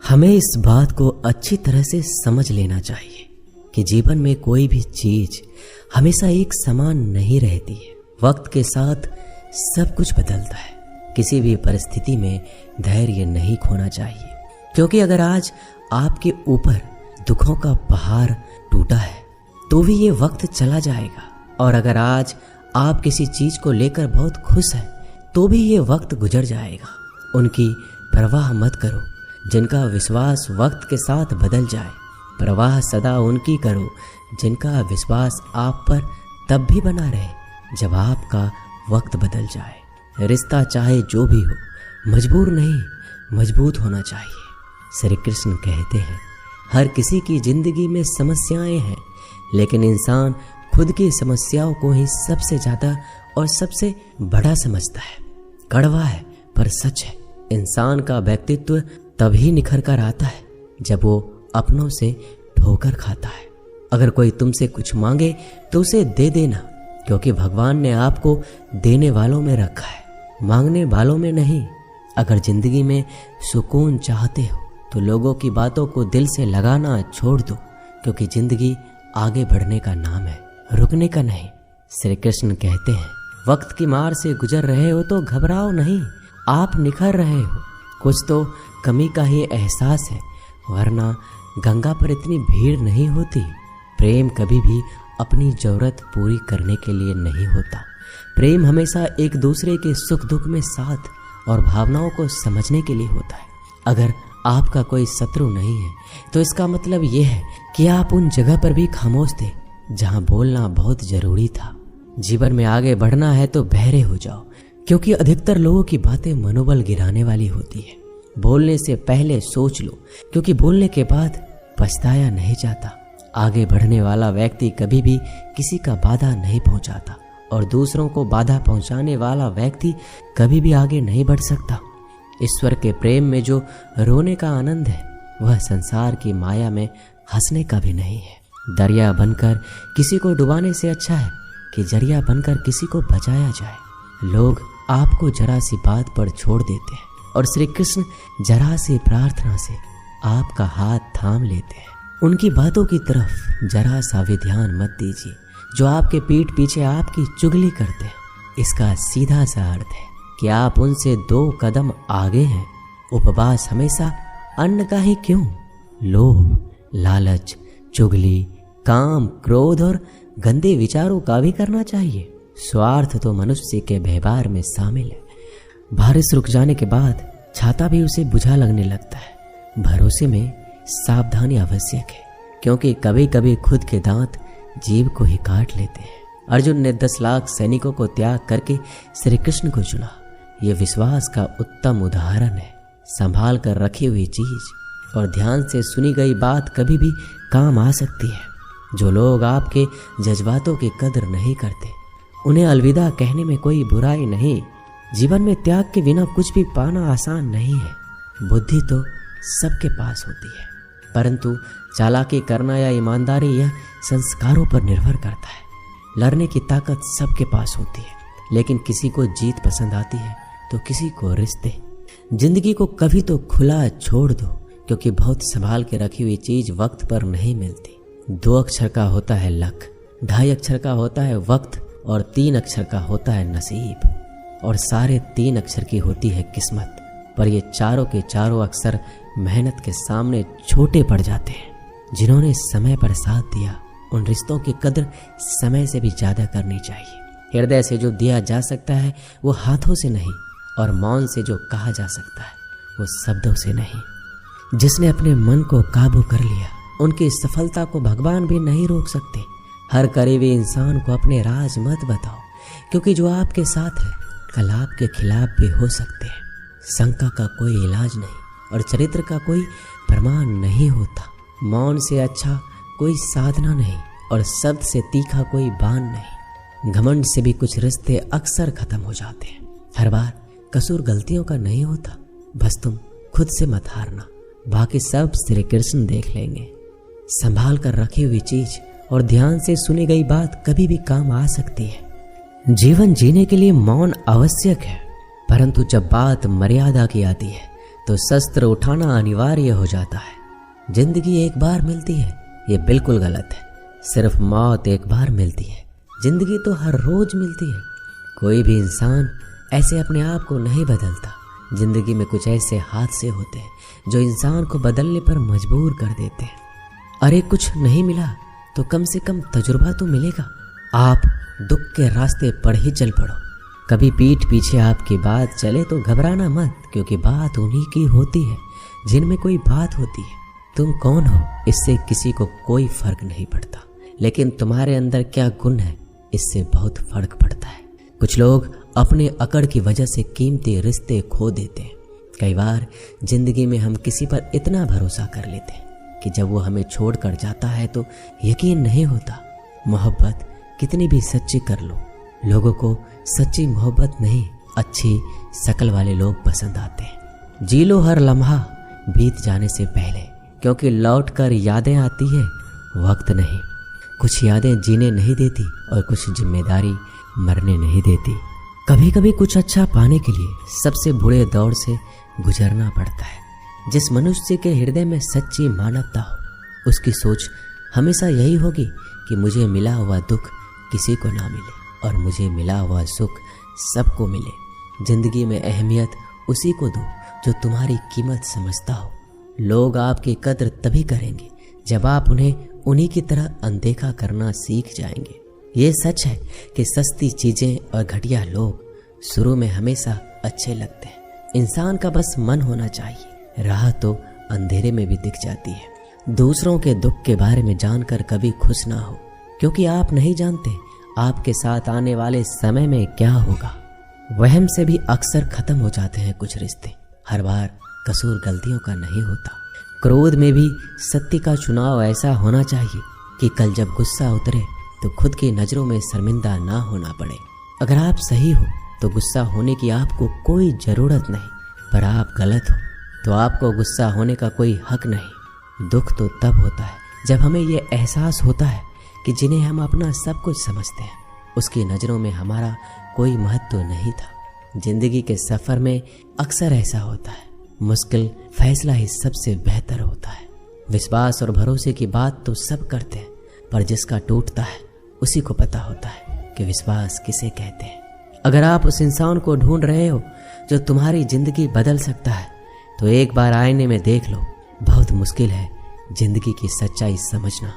हमें इस बात को अच्छी तरह से समझ लेना चाहिए कि जीवन में कोई भी चीज हमेशा एक समान नहीं रहती है। वक्त के साथ सब कुछ बदलता है। किसी भी परिस्थिति में धैर्य नहीं खोना चाहिए, क्योंकि अगर आज आपके ऊपर दुखों का पहाड़ टूटा है तो भी ये वक्त चला जाएगा, और अगर आज आप किसी चीज को लेकर बहुत खुश हैं तो भी ये वक्त गुजर जाएगा। उनकी परवाह मत करो जिनका विश्वास वक्त के साथ बदल जाए। परवाह सदा उनकी करो जिनका विश्वास आप पर तब भी बना रहे जब आपका वक्त बदल जाए। रिश्ता चाहे जो भी हो, मजबूर नहीं मजबूत होना चाहिए। श्री कृष्ण कहते हैं, हर किसी की जिंदगी में समस्याएं हैं, लेकिन इंसान खुद की समस्याओं को ही सबसे ज्यादा और सबसे बड़ा समझता है। कड़वा है पर सच है। इंसान का व्यक्तित्व तभी निखर कर आता है जब वो अपनों से ठोकर खाता है। अगर कोई तुमसे कुछ मांगे तो उसे दे देना, क्योंकि भगवान ने आपको देने वालों में रखा है, मांगने वालों में नहीं। अगर जिंदगी में सुकून चाहते हो तो लोगों की बातों को दिल से लगाना छोड़ दो, क्योंकि जिंदगी आगे बढ़ने का नाम है, रुकने का नहीं। श्री कृष्ण कहते हैं, वक्त की मार से गुजर रहे हो तो घबराओ नहीं, आप निखर रहे हो। कुछ तो कमी का ही एहसास है, वरना गंगा पर इतनी भीड़ नहीं होती। प्रेम कभी भी अपनी जरूरत पूरी करने के लिए नहीं होता। प्रेम हमेशा एक दूसरे के सुख दुख में साथ और भावनाओं को समझने के लिए होता है। अगर आपका कोई शत्रु नहीं है तो इसका मतलब यह है कि आप उन जगह पर भी खामोश थे जहां बोलना बहुत जरूरी था। जीवन में आगे बढ़ना है तो बहरे हो जाओ, क्योंकि अधिकतर लोगों की बातें मनोबल गिराने वाली होती है। बोलने से पहले सोच लो, क्योंकि बोलने के बाद पछताया नहीं जाता। आगे बढ़ने वाला व्यक्ति कभी भी किसी का बाधा नहीं पहुंचाता, और दूसरों को बाधा पहुंचाने वाला व्यक्ति कभी भी आगे नहीं बढ़ सकता। ईश्वर के प्रेम में जो रोने का आनंद है, वह संसार की माया में हंसने का भी नहीं है। दरिया बनकर किसी को डुबाने से अच्छा है कि जरिया बनकर किसी को बचाया जाए। लोग आपको जरा सी बात पर छोड़ देते हैं, और श्री कृष्ण जरा सी प्रार्थना से आपका हाथ थाम लेते हैं। उनकी बातों की तरफ जरा सा भी ध्यान मत दीजिए जो आपके पीठ पीछे आपकी चुगली करते हैं। इसका सीधा सा अर्थ है कि आप उनसे 2 कदम आगे हैं। उपवास हमेशा अन्न का ही क्यों, लोभ, लालच, चुगली, काम, क्रोध और गंदे विचारों का भी करना चाहिए। स्वार्थ तो मनुष्य के व्यवहार में शामिल है। बारिश रुक जाने के बाद छाता भी उसे बुझा लगने लगता है। भरोसे में सावधानी आवश्यक है, क्योंकि कभी कभी खुद के दांत जीभ को ही काट लेते हैं। अर्जुन ने 10 लाख सैनिकों को त्याग करके श्री कृष्ण को चुना। यह विश्वास का उत्तम उदाहरण है। संभाल कर रखी हुई चीज और ध्यान से सुनी गई बात कभी भी काम आ सकती है। जो लोग आपके जज्बातों की कदर नहीं करते, उन्हें अलविदा कहने में कोई बुराई नहीं। जीवन में त्याग के बिना कुछ भी पाना आसान नहीं है। बुद्धि तो सबके पास होती है, परंतु चालाकी करना या ईमानदारी यह संस्कारों पर निर्भर करता है। लड़ने की ताकत सबके पास होती है, लेकिन किसी को जीत पसंद आती है तो किसी को रिश्ते। जिंदगी को कभी तो खुला छोड़ दो, क्योंकि बहुत संभाल के रखी हुई चीज वक्त पर नहीं मिलती। 2 अक्षर का होता है लक, 2.5 अक्षर का होता है वक्त, और 3 अक्षर का होता है नसीब, और सारे 3 अक्षर की होती है किस्मत। पर ये चारों के चारों अक्षर मेहनत के सामने छोटे पड़ जाते हैं। जिन्होंने समय पर साथ दिया, उन रिश्तों की कदर समय से भी ज्यादा करनी चाहिए। हृदय से जो दिया जा सकता है वो हाथों से नहीं, और मौन से जो कहा जा सकता है वो शब्दों से नहीं। जिसने अपने मन को काबू कर लिया, उनकी सफलता को भगवान भी नहीं रोक सकते। हर करीबी इंसान को अपने राज मत बताओ, क्योंकि जो आपके साथ है कल आपके खिलाफ भी हो सकते हैं। शंका का कोई इलाज नहीं, और चरित्र का कोई प्रमाण नहीं होता। मौन से अच्छा कोई साधना नहीं, और शब्द से तीखा कोई बाण नहीं। घमंड से भी कुछ रिश्ते अक्सर खत्म हो जाते हैं। हर बार कसूर गलतियों का नहीं होता। बस तुम खुद से मत हारना, बाकी सब श्री कृष्ण देख लेंगे। संभाल कर रखी हुई चीज और ध्यान से सुनी गई बात कभी भी काम आ सकती है। जीवन जीने के लिए मौन आवश्यक है, परंतु जब बात मर्यादा की आती है तो शस्त्र उठाना अनिवार्य हो जाता है। जिंदगी एक बार मिलती है, ये बिल्कुल गलत है। सिर्फ मौत एक बार मिलती है। जिंदगी तो हर रोज मिलती है। कोई भी इंसान ऐसे अपने आप को नहीं बदलता। जिंदगी में कुछ ऐसे हादसे होते हैं जो इंसान को बदलने पर मजबूर कर देते हैं। अरे कुछ नहीं मिला तो कम से कम तजुर्बा तो मिलेगा। आप दुख के रास्ते पर ही चल पड़ो। कभी पीठ पीछे आपकी बात चले तो घबराना मत, क्योंकि बात उन्हीं की होती है जिनमें कोई बात होती है। तुम कौन हो इससे किसी को कोई फर्क नहीं पड़ता, लेकिन तुम्हारे अंदर क्या गुण है इससे बहुत फर्क पड़ता है। कुछ लोग अपने अकड़ की वजह से कीमती रिश्ते खो देते हैं। कई बार जिंदगी में हम किसी पर इतना भरोसा कर लेते हैं कि जब वो हमें छोड़कर जाता है तो यकीन नहीं होता। मोहब्बत कितनी भी सच्ची कर लो, लोगों को सच्ची मोहब्बत नहीं, अच्छी शक्ल वाले लोग पसंद आते हैं। जी लो हर लम्हा बीत जाने से पहले, क्योंकि लौट कर यादें आती है, वक्त नहीं। कुछ यादें जीने नहीं देती और कुछ जिम्मेदारी मरने नहीं देती। कभी कभी कुछ अच्छा पाने के लिए सबसे बुरे दौर से गुजरना पड़ता है। जिस मनुष्य के हृदय में सच्ची मानवता हो, उसकी सोच हमेशा यही होगी कि मुझे मिला हुआ दुख किसी को ना मिले और मुझे मिला हुआ सुख सबको मिले। जिंदगी में अहमियत उसी को दो जो तुम्हारी कीमत समझता हो। लोग आपकी कद्र तभी करेंगे जब आप उन्हें उन्हीं की तरह अनदेखा करना सीख जाएंगे। ये सच है कि सस्ती चीजें और घटिया लोग शुरू में हमेशा अच्छे लगते हैं। इंसान का बस मन होना चाहिए। राह तो अंधेरे में भी दिख जाती है। दूसरों के दुख के बारे में जानकर कभी खुश ना हो, क्योंकि आप नहीं जानते आपके साथ आने वाले समय में क्या होगा। वहम से भी अक्सर खत्म हो जाते हैं कुछ रिश्ते। हर बार कसूर गलतियों का नहीं होता। क्रोध में भी सत्य का चुनाव ऐसा होना चाहिए कि कल जब गुस्सा उतरे तो खुद की नजरों में शर्मिंदा ना होना पड़े। अगर आप सही हो तो गुस्सा होने की आपको कोई जरूरत नहीं, पर आप गलत हो तो आपको गुस्सा होने का कोई हक नहीं। दुख तो तब होता है जब हमें यह एहसास होता है कि जिन्हें हम अपना सब कुछ समझते हैं, उसकी नज़रों में हमारा कोई महत्व नहीं था। जिंदगी के सफ़र में अक्सर ऐसा होता है। मुश्किल फैसला ही सबसे बेहतर होता है। विश्वास और भरोसे की बात तो सब करते हैं, पर जिसका टूटता है उसी को पता होता है कि विश्वास किसे कहते हैं। अगर आप उस इंसान को ढूंढ रहे हो जो तुम्हारी जिंदगी बदल सकता है, तो एक बार आईने में देख लो। बहुत मुश्किल है जिंदगी की सच्चाई समझना।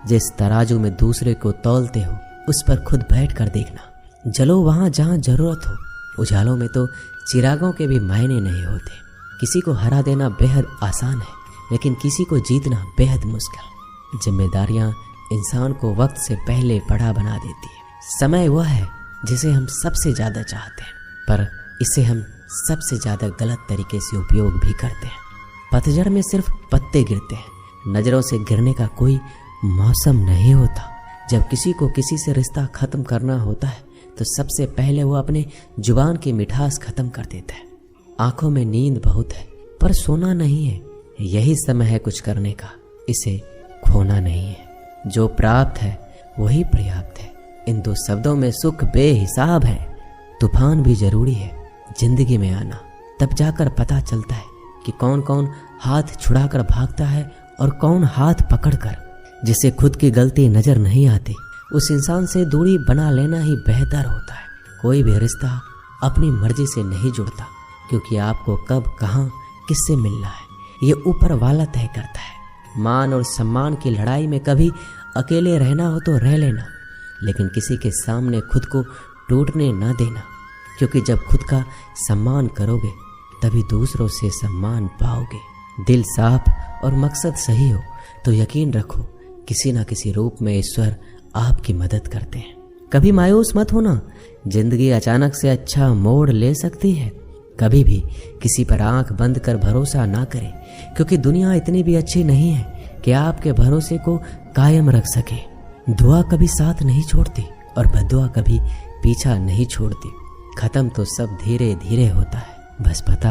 जिस तराजू में दूसरे को तौलते हो, उस पर खुद बैठ कर देखना। जलो वहां जहां जरूरत हो। उजालों में तो चिरागों के भी मायने नहीं होते। किसी को हरा देना बेहद आसान है, लेकिन किसी को जीतना बेहद मुश्किल। जिम्मेदारियां इंसान को वक्त से पहले बड़ा बना देती है। समय वह है जिसे हम सबसे ज्यादा चाहते हैं, पर इसे हम सबसे ज्यादा गलत तरीके से उपयोग भी करते हैं। पतझड़ में सिर्फ पत्ते गिरते हैं, नजरों से गिरने का कोई मौसम नहीं होता। जब किसी को किसी से रिश्ता खत्म करना होता है तो सबसे पहले वो अपने जुबान की मिठास खत्म कर देता है। आंखों में नींद बहुत है, पर सोना नहीं है। यही समय है कुछ करने का, इसे खोना नहीं है। जो प्राप्त है वही पर्याप्त है। इन दो शब्दों में सुख बेहिसाब है। तूफान भी जरूरी है जिंदगी में आना, तब जाकर पता चलता है कि कौन कौन हाथ छुड़ाकर भागता है और कौन हाथ पकड़कर। जिसे खुद की गलती नजर नहीं आती, उस इंसान से दूरी बना लेना ही बेहतर होता है। कोई भी रिश्ता अपनी मर्जी से नहीं जुड़ता, क्योंकि आपको कब कहाँ किससे मिलना है ये ऊपर वाला तय करता है। मान और सम्मान की लड़ाई में कभी अकेले रहना हो तो रह लेना, लेकिन किसी के सामने खुद को टूटने ना देना, क्योंकि जब खुद का सम्मान करोगे तभी दूसरों से सम्मान पाओगे। दिल साफ और मकसद सही हो तो यकीन रखो किसी ना किसी रूप में ईश्वर आपकी मदद करते हैं। कभी मायूस मत होना, जिंदगी अचानक से अच्छा मोड़ ले सकती है। कभी भी किसी पर आंख बंद कर भरोसा ना करें, क्योंकि दुनिया इतनी भी अच्छी नहीं है कि आपके भरोसे को कायम रख सके। दुआ कभी साथ नहीं छोड़ती और बद्दुआ कभी पीछा नहीं छोड़ती। खत्म तो सब धीरे धीरे होता है, बस पता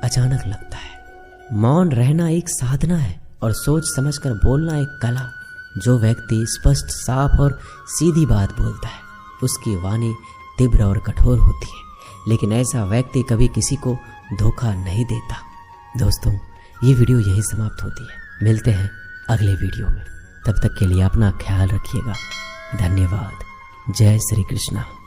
अचानक लगता है। मौन रहना एक साधना है और सोच समझकर बोलना एक कला। जो व्यक्ति स्पष्ट, साफ और सीधी बात बोलता है, उसकी वाणी तीव्र और कठोर होती है, लेकिन ऐसा व्यक्ति कभी किसी को धोखा नहीं देता। दोस्तों, ये वीडियो यहीं समाप्त होती है। मिलते हैं अगले वीडियो में। तब तक के लिए अपना ख्याल रखिएगा। धन्यवाद। जय श्री कृष्णा।